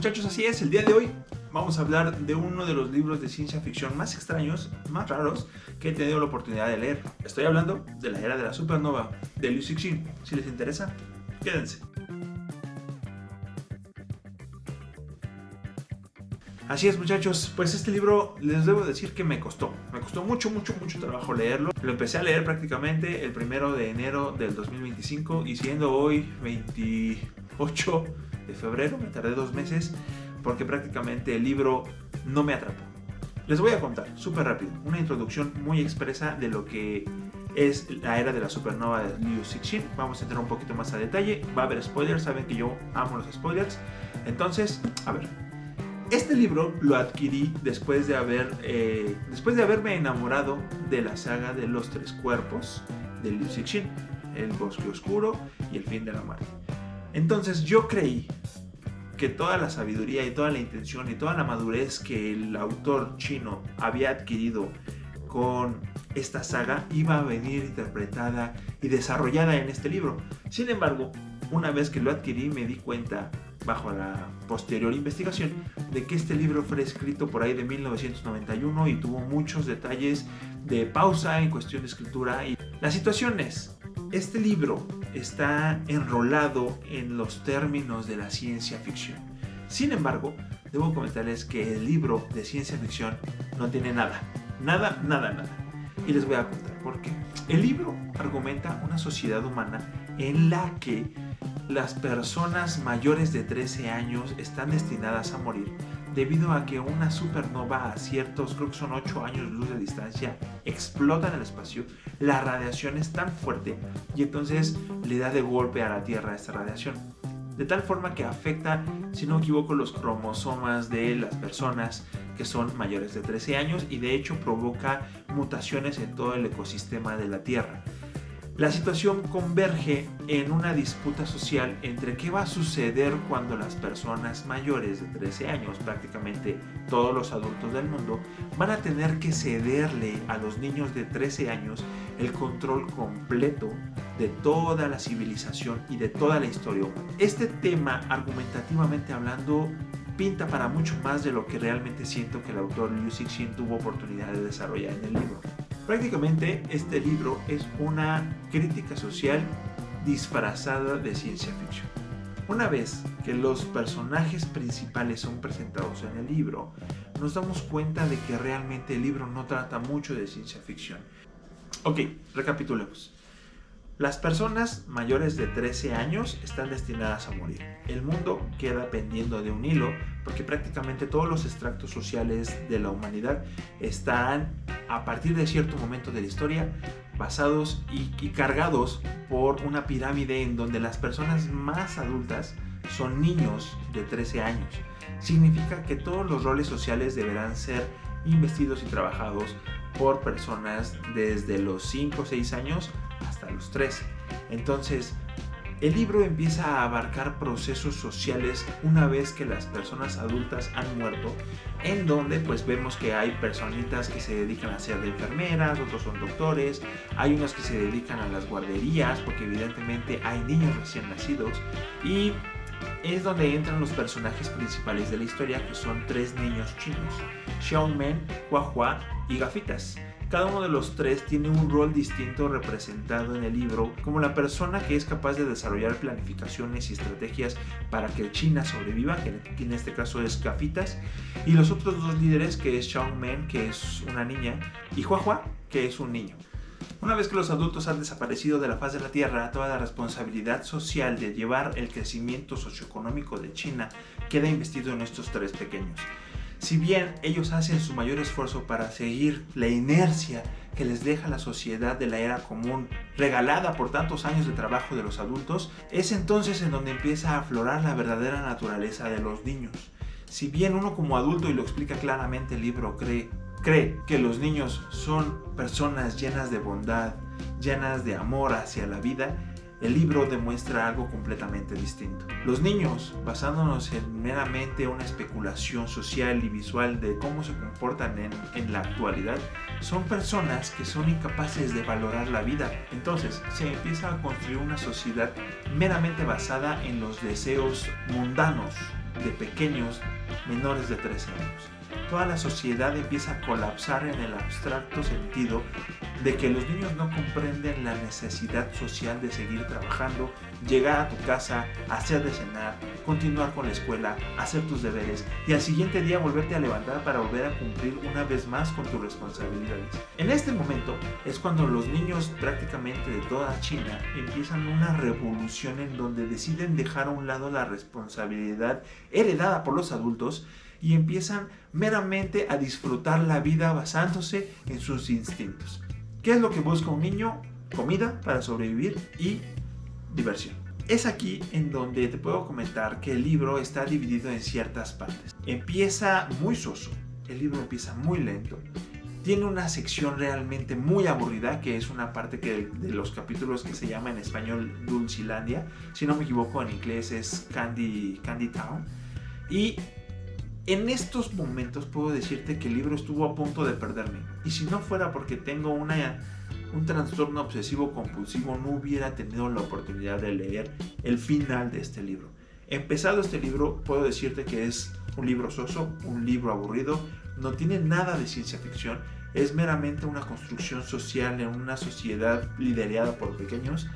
Muchachos, así es, el día de hoy vamos a hablar de uno de los libros de ciencia ficción más extraños, más raros que he tenido la oportunidad de leer. Estoy hablando de La Era de la Supernova, de Liu Cixin. Si les interesa, quédense. Así es, muchachos, pues este libro les debo decir que me costó mucho trabajo leerlo. Lo empecé a leer prácticamente el 1 de enero del 2025 y siendo hoy 28 de febrero, me tardé 2 meses porque prácticamente el libro no me atrapó. Les voy a contar súper rápido una introducción muy expresa de lo que es La Era de la Supernova de Liu Cixin. Vamos a entrar un poquito más a detalle, va a haber spoilers, saben que yo amo los spoilers. Entonces, a ver, este libro lo adquirí después de haberme enamorado de la saga de los 3 cuerpos de Liu Cixin, El Bosque Oscuro y El Fin de la Muerte. Entonces yo creí que toda la sabiduría y toda la intención y toda la madurez que el autor chino había adquirido con esta saga iba a venir interpretada y desarrollada en este libro. Sin embargo, una vez que lo adquirí me di cuenta, bajo la posterior investigación, de que este libro fue escrito por ahí de 1991 y tuvo muchos detalles de pausa en cuestión de escritura. Y la situación es, este libro está enrolado en los términos de la ciencia ficción. Sin embargo, debo comentarles que el libro de ciencia ficción no tiene nada. Y les voy a contar por qué. El libro argumenta una sociedad humana en la que las personas mayores de 13 años están destinadas a morir debido a que una supernova a ciertos, creo que son 8 años luz de distancia, explota en el espacio. La radiación es tan fuerte y entonces le da de golpe a la Tierra esta radiación, de tal forma que afecta, si no me equivoco, los cromosomas de las personas que son mayores de 13 años y de hecho provoca mutaciones en todo el ecosistema de la Tierra. La situación converge en una disputa social entre qué va a suceder cuando las personas mayores de 13 años, prácticamente todos los adultos del mundo, van a tener que cederle a los niños de 13 años el control completo de toda la civilización y de toda la historia humana. Este tema, argumentativamente hablando, pinta para mucho más de lo que realmente siento que el autor Liu Cixin tuvo oportunidad de desarrollar en el libro. Prácticamente este libro es una crítica social disfrazada de ciencia ficción. Una vez que los personajes principales son presentados en el libro, nos damos cuenta de que realmente el libro no trata mucho de ciencia ficción. Ok, recapitulemos. Las personas mayores de 13 años están destinadas a morir. El mundo queda pendiendo de un hilo porque prácticamente todos los extractos sociales de la humanidad están, a partir de cierto momento de la historia, basados y cargados por una pirámide en donde las personas más adultas son niños de 13 años. Significa que todos los roles sociales deberán ser investidos y trabajados por personas desde los 5 o 6 años hasta los 13. Entonces, el libro empieza a abarcar procesos sociales una vez que las personas adultas han muerto, en donde pues vemos que hay personitas que se dedican a ser de enfermeras, otros son doctores, hay unos que se dedican a las guarderías porque evidentemente hay niños recién nacidos, y es donde entran los personajes principales de la historia, que son 3 niños chinos: Xiaomen, Huahua y Gafitas. Cada uno de los 3 tiene un rol distinto representado en el libro, como la persona que es capaz de desarrollar planificaciones y estrategias para que China sobreviva, que en este caso es Gafitas, y los otros 2 líderes, que es Xiaomen, que es una niña, y Huahua, que es un niño. Una vez que los adultos han desaparecido de la faz de la Tierra, toda la responsabilidad social de llevar el crecimiento socioeconómico de China queda investido en estos 3 pequeños. Si bien ellos hacen su mayor esfuerzo para seguir la inercia que les deja la sociedad de la era común, regalada por tantos años de trabajo de los adultos, es entonces en donde empieza a aflorar la verdadera naturaleza de los niños. Si bien uno como adulto, y lo explica claramente el libro, cree que los niños son personas llenas de bondad, llenas de amor hacia la vida, el libro demuestra algo completamente distinto. Los niños, basándonos en meramente una especulación social y visual de cómo se comportan en la actualidad, son personas que son incapaces de valorar la vida. Entonces se empieza a construir una sociedad meramente basada en los deseos mundanos de pequeños menores de 13 años. Toda la sociedad empieza a colapsar en el abstracto sentido de que los niños no comprenden la necesidad social de seguir trabajando, llegar a tu casa, hacer de cenar, continuar con la escuela, hacer tus deberes y al siguiente día volverte a levantar para volver a cumplir una vez más con tus responsabilidades. En este momento es cuando los niños prácticamente de toda China empiezan una revolución en donde deciden dejar a un lado la responsabilidad heredada por los adultos y empiezan meramente a disfrutar la vida basándose en sus instintos. ¿Qué es lo que busca un niño? Comida para sobrevivir y diversión. Es aquí en donde te puedo comentar que el libro está dividido en ciertas partes. Empieza muy soso, el libro empieza muy lento. Tiene una sección realmente muy aburrida, que es una parte de los capítulos que se llama en español Dulcilandia. Si no me equivoco, en inglés es Candy Town. Y en estos momentos puedo decirte que el libro estuvo a punto de perderme. Y si no fuera porque tengo un trastorno obsesivo compulsivo, no hubiera tenido la oportunidad de leer el final de este libro. Empezado este libro, puedo decirte que es un libro soso, un libro aburrido, no tiene nada de ciencia ficción, es meramente una construcción social en una sociedad liderada por pequeños,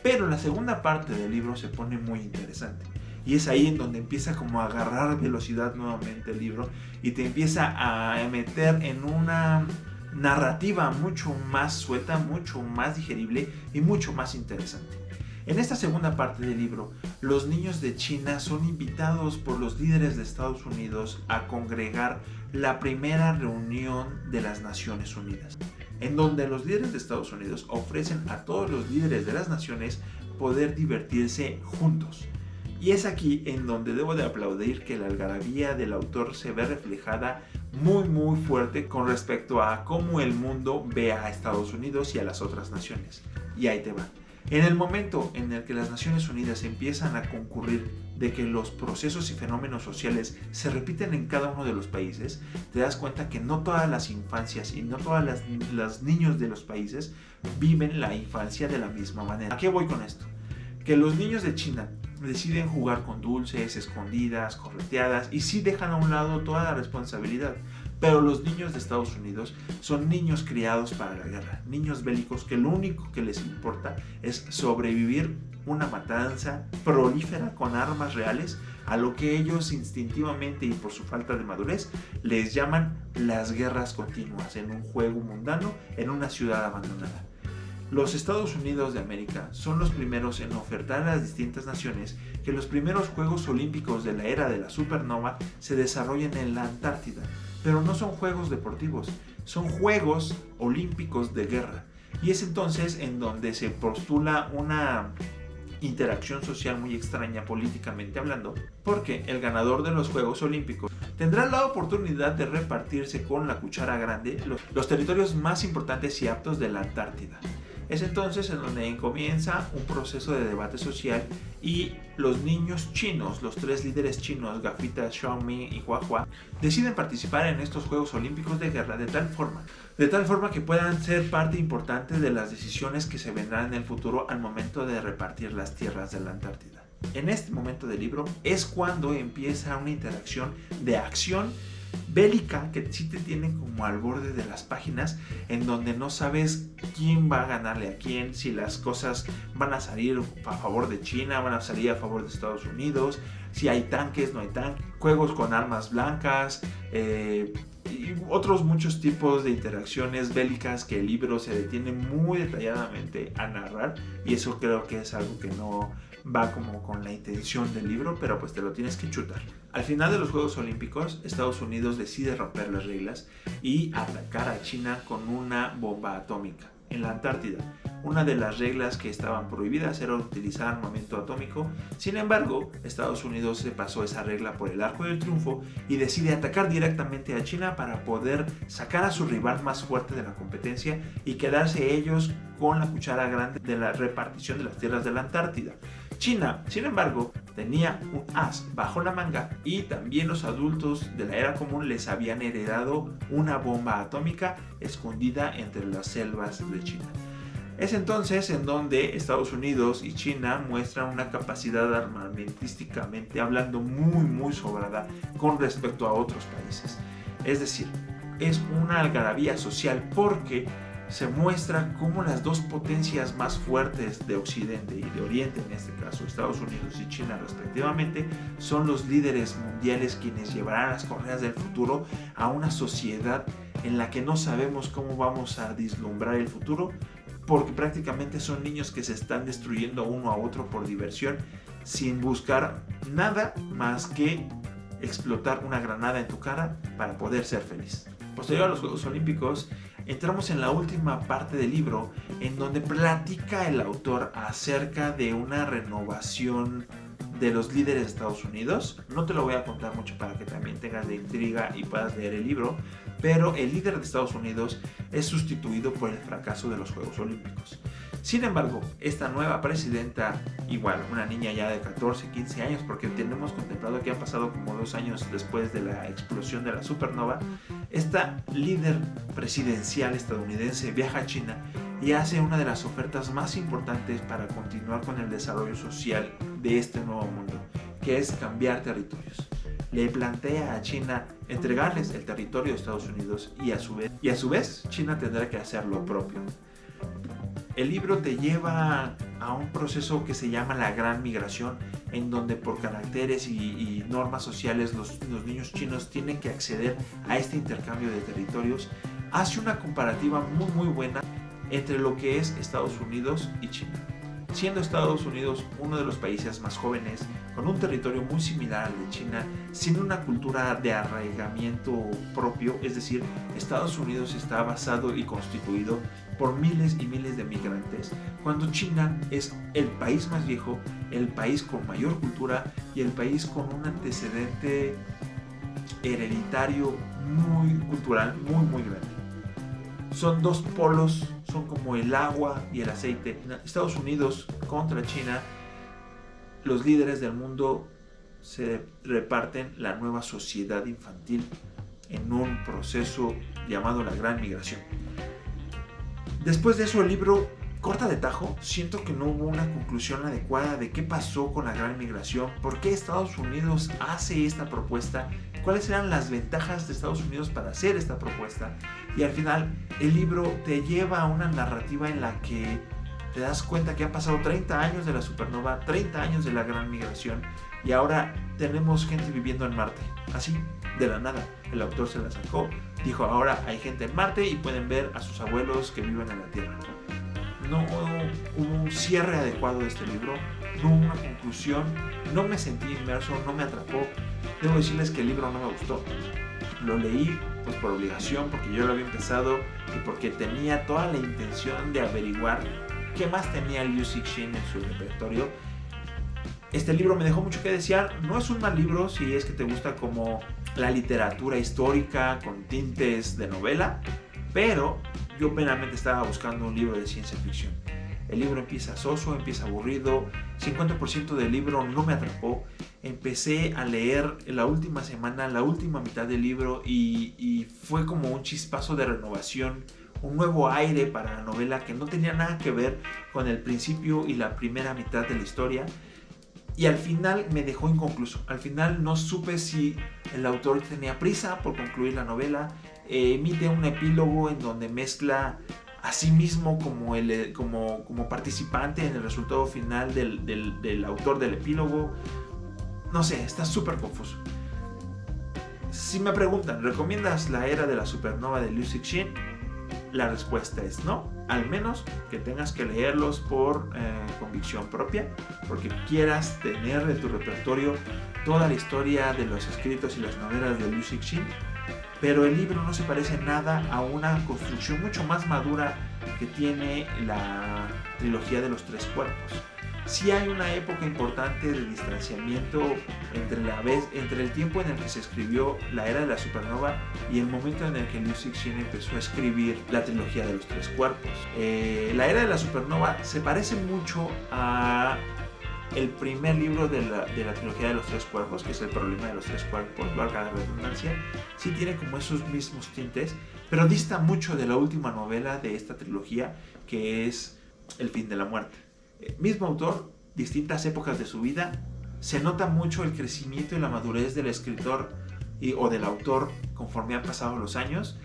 pero la segunda parte del libro se pone muy interesante. Y es ahí en donde empieza como a agarrar velocidad nuevamente el libro y te empieza a meter en una narrativa mucho más suelta, mucho más digerible y mucho más interesante. En esta segunda parte del libro, los niños de China son invitados por los líderes de Estados Unidos a congregar la primera reunión de las Naciones Unidas, en donde los líderes de Estados Unidos ofrecen a todos los líderes de las naciones poder divertirse juntos. Y es aquí en donde debo de aplaudir que la algarabía del autor se ve reflejada muy fuerte con respecto a cómo el mundo ve a Estados Unidos y a las otras naciones. Y ahí te va. En el momento en el que las Naciones Unidas empiezan a concurrir de que los procesos y fenómenos sociales se repiten en cada uno de los países, te das cuenta que no todas las infancias y no todas las niños de los países viven la infancia de la misma manera. ¿A qué voy con esto? Que los niños de China deciden jugar con dulces, escondidas, correteadas y sí dejan a un lado toda la responsabilidad. Pero los niños de Estados Unidos son niños criados para la guerra, niños bélicos que lo único que les importa es sobrevivir una matanza prolífera con armas reales, a lo que ellos instintivamente y por su falta de madurez les llaman las guerras continuas en un juego mundano en una ciudad abandonada. Los Estados Unidos de América son los primeros en ofertar a las distintas naciones que los primeros Juegos Olímpicos de la era de la supernova se desarrollen en la Antártida. Pero no son juegos deportivos, son Juegos Olímpicos de guerra. Y es entonces en donde se postula una interacción social muy extraña políticamente hablando, porque el ganador de los Juegos Olímpicos tendrá la oportunidad de repartirse con la cuchara grande los territorios más importantes y aptos de la Antártida. Es entonces en donde comienza un proceso de debate social y los niños chinos, los tres líderes chinos, Gafita, Xiaomi y Huahua, deciden participar en estos Juegos Olímpicos de guerra de tal forma que puedan ser parte importante de las decisiones que se vendrán en el futuro al momento de repartir las tierras de la Antártida. En este momento del libro es cuando empieza una interacción de acción bélica que sí te tiene como al borde de las páginas, en donde no sabes quién va a ganarle a quién, si las cosas van a salir a favor de China, van a salir a favor de Estados Unidos, si hay tanques, no hay tanques, juegos con armas blancas y otros muchos tipos de interacciones bélicas que el libro se detiene muy detalladamente a narrar, y eso creo que es algo que no va como con la intención del libro, pero pues te lo tienes que chutar. Al final de los Juegos Olímpicos, Estados Unidos decide romper las reglas y atacar a China con una bomba atómica en la Antártida. Una de las reglas que estaban prohibidas era utilizar armamento atómico. Sin embargo, Estados Unidos se pasó esa regla por el arco del triunfo y decide atacar directamente a China para poder sacar a su rival más fuerte de la competencia y quedarse ellos con la cuchara grande de la repartición de las tierras de la Antártida. China, sin embargo, tenía un as bajo la manga y también los adultos de la era común les habían heredado una bomba atómica escondida entre las selvas de China. Es entonces en donde Estados Unidos y China muestran una capacidad armamentísticamente hablando muy sobrada con respecto a otros países. Es decir, es una algarabía social porque se muestra cómo las dos potencias más fuertes de Occidente y de Oriente, en este caso Estados Unidos y China respectivamente, son los líderes mundiales quienes llevarán las correas del futuro a una sociedad en la que no sabemos cómo vamos a vislumbrar el futuro, porque prácticamente son niños que se están destruyendo uno a otro por diversión, sin buscar nada más que explotar una granada en tu cara para poder ser feliz. Posterior a los Juegos Olímpicos, entramos en la última parte del libro, en donde platica el autor acerca de una renovación de los líderes de Estados Unidos. No te lo voy a contar mucho para que también tengas de intriga y puedas leer el libro, pero el líder de Estados Unidos es sustituido por el fracaso de los Juegos Olímpicos. Sin embargo, esta nueva presidenta, igual una niña ya de 14, 15 años, porque tenemos contemplado que han pasado como 2 años después de la explosión de la supernova, esta líder presidencial estadounidense viaja a China y hace una de las ofertas más importantes para continuar con el desarrollo social de este nuevo mundo, que es cambiar territorios. Le plantea a China entregarles el territorio de Estados Unidos y a su vez China tendrá que hacer lo propio. El libro te lleva a un proceso que se llama la Gran Migración, en donde por caracteres y normas sociales los niños chinos tienen que acceder a este intercambio de territorios. Hace una comparativa muy buena entre lo que es Estados Unidos y China, siendo Estados Unidos uno de los países más jóvenes, con un territorio muy similar al de China, sin una cultura de arraigamiento propio. Es decir, Estados Unidos está basado y constituido por miles y miles de migrantes, cuando China es el país más viejo, el país con mayor cultura y el país con un antecedente hereditario muy cultural, muy grande. Son dos polos, son como el agua y el aceite. Estados Unidos contra China, los líderes del mundo se reparten la nueva sociedad infantil en un proceso llamado la Gran Migración. Después de eso el libro corta de tajo. Siento que no hubo una conclusión adecuada de qué pasó con la Gran Migración, por qué Estados Unidos hace esta propuesta, cuáles eran las ventajas de Estados Unidos para hacer esta propuesta. Y al final el libro te lleva a una narrativa en la que te das cuenta que han pasado 30 años de la supernova, 30 años de la Gran Migración, y ahora tenemos gente viviendo en Marte, así de la nada. El autor se la sacó, dijo: ahora hay gente en Marte y pueden ver a sus abuelos que viven en la Tierra. No hubo un cierre adecuado de este libro, no hubo una conclusión, no me sentí inmerso, no me atrapó. Debo decirles que el libro no me gustó. Lo leí pues por obligación, porque yo lo había empezado y porque tenía toda la intención de averiguar qué más tenía Liu Cixin en su repertorio. Este libro me dejó mucho que desear. No es un mal libro si es que te gusta como la literatura histórica con tintes de novela, pero yo plenamente estaba buscando un libro de ciencia ficción. El libro empieza soso, empieza aburrido, 50% del libro no me atrapó. Empecé a leer la última semana, la última mitad del libro, y fue como un chispazo de renovación, un nuevo aire para la novela que no tenía nada que ver con el principio y la primera mitad de la historia. Y al final me dejó inconcluso. Al final no supe si el autor tenía prisa por concluir la novela. Emite un epílogo en donde mezcla a sí mismo como participante en el resultado final del autor del epílogo. No sé, está súper confuso. Si me preguntan, ¿recomiendas la era de la supernova de Liu Cixin? La respuesta es no, al menos que tengas que leerlos por convicción propia, porque quieras tener de tu repertorio toda la historia de los escritos y las novelas de Liu Cixin. Pero el libro no se parece nada a una construcción mucho más madura que tiene la trilogía de los tres cuerpos. Sí hay una época importante de distanciamiento entre el tiempo en el que se escribió la era de la supernova y el momento en el que Liu Cixin empezó a escribir la trilogía de los tres cuerpos. La era de la supernova se parece mucho a el primer libro de la trilogía de los tres cuerpos, que es El problema de los tres cuerpos, valga la redundancia. Sí tiene como esos mismos tintes, pero dista mucho de la última novela de esta trilogía, que es El fin de la muerte. Mismo autor, distintas épocas de su vida, se nota mucho el crecimiento y la madurez del escritor o del autor conforme han pasado los años,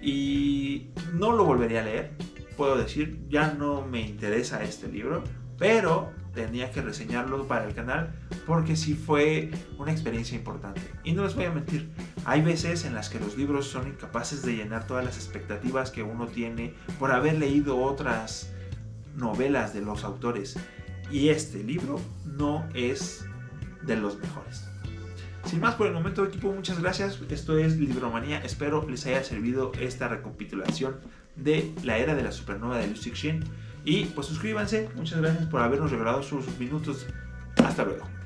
y no lo volvería a leer, puedo decir, ya no me interesa este libro, pero tenía que reseñarlo para el canal porque sí fue una experiencia importante. Y no les voy a mentir, hay veces en las que los libros son incapaces de llenar todas las expectativas que uno tiene por haber leído otras novelas de los autores, y este libro no es de los mejores. Sin más por el momento, equipo, muchas gracias. Esto es Libromanía. Espero les haya servido esta recapitulación de la era de la supernova de Liu Cixin. Y pues suscríbanse. Muchas gracias por habernos regalado sus minutos. Hasta luego.